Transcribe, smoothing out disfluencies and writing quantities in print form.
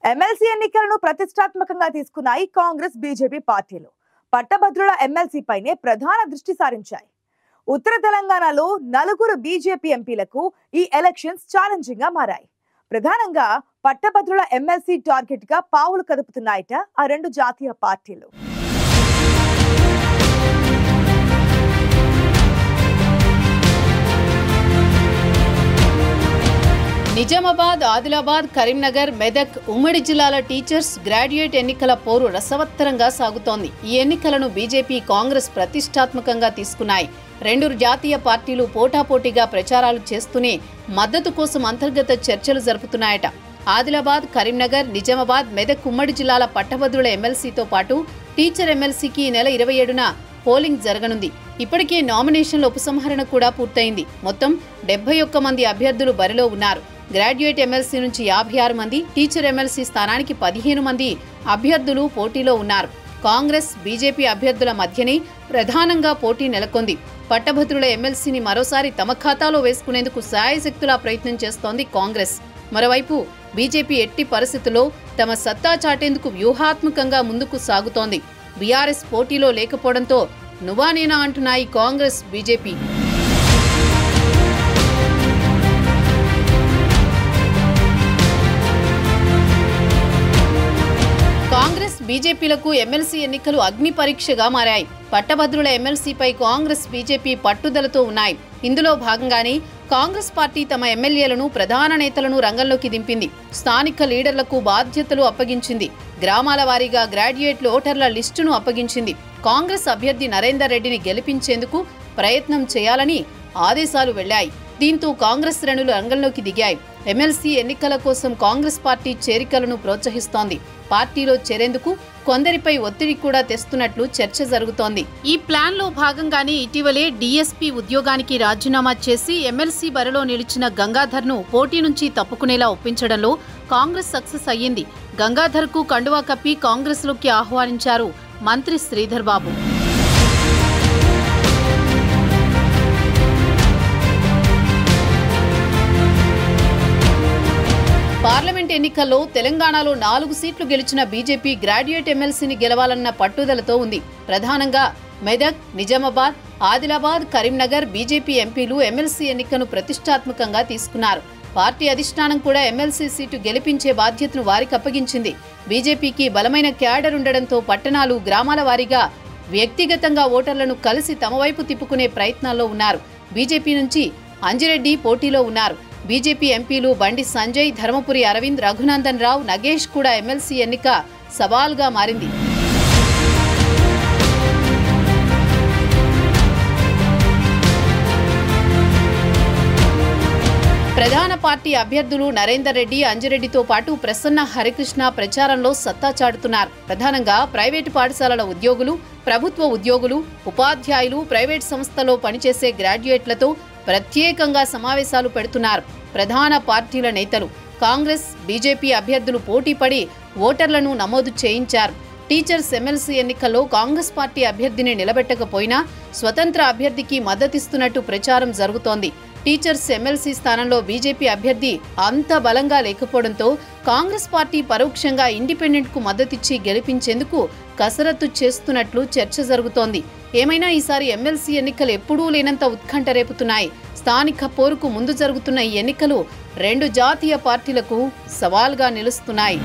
MLC ఎన్నికలను ప్రతిష్టాత్మకంగా తీసుకున్నాయి Congress BJP పార్టీలు. పట్టభద్రుల ఎమ్మెల్సీ పైనే ప్రధాన దృష్టి సారించాయి. ఉత్తర తెలంగాణలో 4 బీజేపీ ఎంపీలకు ఈ ఎలక్షన్స్ ఛాలెంజింగ్ గా మారాయి. ప్రధానంగా పట్టభద్రుల ఎమ్మెల్సీ టార్గెట్ గా పావులు కదుపుతున్నాయట ఆ రెండు జాతీయ పార్టీలు. నిజామాబాద్, ఆదిలాబాద్, కరీంనగర్, మెదక్ ఉమ్మడి జిల్లాల టీచర్స్ గ్రాడ్యుయేట్ ఎన్నికల పోరు రసవత్తరంగా సాగుతోంది. ఈ ఎన్నికలను బీజేపీ, కాంగ్రెస్ ప్రతిష్టాత్మకంగా తీసుకున్నాయి. రెండు జాతీయ పార్టీలు పోటాపోటీగా ప్రచారాలు చేస్తూనే మద్దతు కోసం అంతర్గత చర్చలు జరుపుతున్నాయట. ఆదిలాబాద్, కరీంనగర్, నిజామాబాద్, మెదక్ ఉమ్మడి జిల్లాల పట్టభద్రుల ఎమ్మెల్సీతో పాటు టీచర్ ఎమ్మెల్సీకి ఈ నెల 27న పోలింగ్ జరగనుంది. ఇప్పటికే నామినేషన్ల ఉపసంహరణ కూడా పూర్తయింది. మొత్తం 71 మంది అభ్యర్థులు బరిలో ఉన్నారు. గ్రాడ్యుయేట్ ఎమ్మెల్సీ నుంచి 56 మంది, టీచర్ ఎమ్మెల్సీ స్థానానికి 15 మంది అభ్యర్థులు పోటీలో ఉన్నారు. కాంగ్రెస్, బీజేపీ అభ్యర్థుల మధ్యనే ప్రధానంగా పోటీ నెలకొంది. పట్టభద్రుల ఎమ్మెల్సీని మరోసారి తమ ఖాతాలో వేసుకునేందుకు శాయశక్తులా ప్రయత్నం చేస్తోంది కాంగ్రెస్. మరోవైపు బీజేపీ ఎట్టి పరిస్థితుల్లో తమ సత్తా చాటేందుకు వ్యూహాత్మకంగా ముందుకు సాగుతోంది. బీఆర్ఎస్ పోటీలో లేకపోవడంతో నువ్వా నేనా అంటున్నాయి కాంగ్రెస్, బీజేపీ. కాంగ్రెస్, బీజేపీలకు ఎమ్మెల్సీ ఎన్నికలు అగ్ని పరీక్షగా మారాయి. పట్టభద్రుల ఎమ్మెల్సీపై కాంగ్రెస్, బీజేపీ పట్టుదలతో ఉన్నాయి. ఇందులో భాగంగానే కాంగ్రెస్ పార్టీ తమ ఎమ్మెల్యేలను, ప్రధాన నేతలను రంగంలోకి దింపింది. స్థానిక లీడర్లకు బాధ్యతలు అప్పగించింది. గ్రామాల వారీగా గ్రాడ్యుయేట్ ఓటర్ల లిస్టును అప్పగించింది. కాంగ్రెస్ అభ్యర్థి నరేందర్ రెడ్డిని గెలిపించేందుకు ప్రయత్నం చేయాలని ఆదేశాలు వెళ్లాయి. దీంతో కాంగ్రెస్ శ్రేణులు రంగంలోకి దిగాయి. ఎమ్మెల్సీ ఎన్నికల కోసం కాంగ్రెస్ పార్టీ చేరికలను ప్రోత్సహిస్తోంది. పార్టీలో చేరేందుకు కొందరిపై ఒత్తిడి కూడా తెస్తున్నట్లు చర్చ జరుగుతోంది. ఈ ప్లాన్ లో భాగంగానే ఇటీవలే డీఎస్పీ ఉద్యోగానికి రాజీనామా చేసి ఎమ్మెల్సీ బరిలో నిలిచిన గంగాధర్ ను పోటీ నుంచి తప్పుకునేలా ఒప్పించడంలో కాంగ్రెస్ సక్సెస్ అయ్యింది. గంగాధర్ కు కండువా కప్పి కాంగ్రెస్ లోకి ఆహ్వానించారు మంత్రి శ్రీధర్ బాబు. పార్లమెంట్ ఎన్నికల్లో తెలంగాణలో 4 సీట్లు గెలిచిన బీజేపీ గ్రాడ్యుయేట్ ఎమ్మెల్సీని గెలవాలన్న పట్టుదలతో ఉంది. ప్రధానంగా మెదక్, నిజామాబాద్, ఆదిలాబాద్, కరీంనగర్ బీజేపీ ఎంపీలు ఎమ్మెల్సీ ఎన్నికను ప్రతిష్టాత్మకంగా తీసుకున్నారు. పార్టీ అధిష్టానం కూడా ఎమ్మెల్సీ సీటు గెలిపించే బాధ్యతను వారికి అప్పగించింది. బీజేపీకి బలమైన క్యాడర్ ఉండడంతో పట్టణాలు, గ్రామాల వారీగా వ్యక్తిగతంగా ఓటర్లను కలిసి తమ వైపు తిప్పుకునే ప్రయత్నాల్లో ఉన్నారు. బీజేపీ నుంచి అంజిరెడ్డి పోటీలో ఉన్నారు. బీజేపీ ఎంపీలు బండి సంజయ్, ధర్మపురి అరవింద్, రఘునందన్ రావు, నగేష్ కూడా ఎమ్మెల్సీ ఎన్నిక సవాల్గా మారింది. ప్రధాన పార్టీ అభ్యర్థులు నరేందర్ రెడ్డి, అంజిరెడ్డితో పాటు ప్రసన్న హరికృష్ణ ప్రచారంలో సత్తా చాటుతున్నారు. ప్రధానంగా ప్రైవేటు పాఠశాలల ఉద్యోగులు, ప్రభుత్వ ఉద్యోగులు, ఉపాధ్యాయులు, ప్రైవేట్ సంస్థలో పనిచేసే గ్రాడ్యుయేట్లతో ప్రత్యేకంగా సమావేశాలు పెడుతున్నారు ప్రధాన పార్టీల నేతలు. కాంగ్రెస్, బీజేపీ అభ్యర్థులు పోటీపడి ఓటర్లను నమోదు చేయించారు. టీచర్స్ ఎమ్మెల్సీ ఎన్నికల్లో కాంగ్రెస్ పార్టీ అభ్యర్థిని నిలబెట్టకపోయినా స్వతంత్ర అభ్యర్థికి మద్దతిస్తున్నట్టు ప్రచారం జరుగుతోంది. టీచర్స్ ఎమ్మెల్సీ స్థానంలో బీజేపీ అభ్యర్థి అంత బలంగా లేకపోవడంతో కాంగ్రెస్ పార్టీ పరోక్షంగా ఇండిపెండెంట్ కు మద్దతిచ్చి గెలిపించేందుకు కసరత్తు చేస్తున్నట్లు చర్చ జరుగుతోంది. ఏమైనా ఈసారి ఎమ్మెల్సీ ఎన్నికలు ఎప్పుడూ లేనంత ఉత్కంఠ రేపుతున్నాయి. స్థానిక పోరుకు ముందు జరుగుతున్న ఈ ఎన్నికలు రెండు జాతీయ పార్టీలకు సవాల్గా నిలుస్తున్నాయి.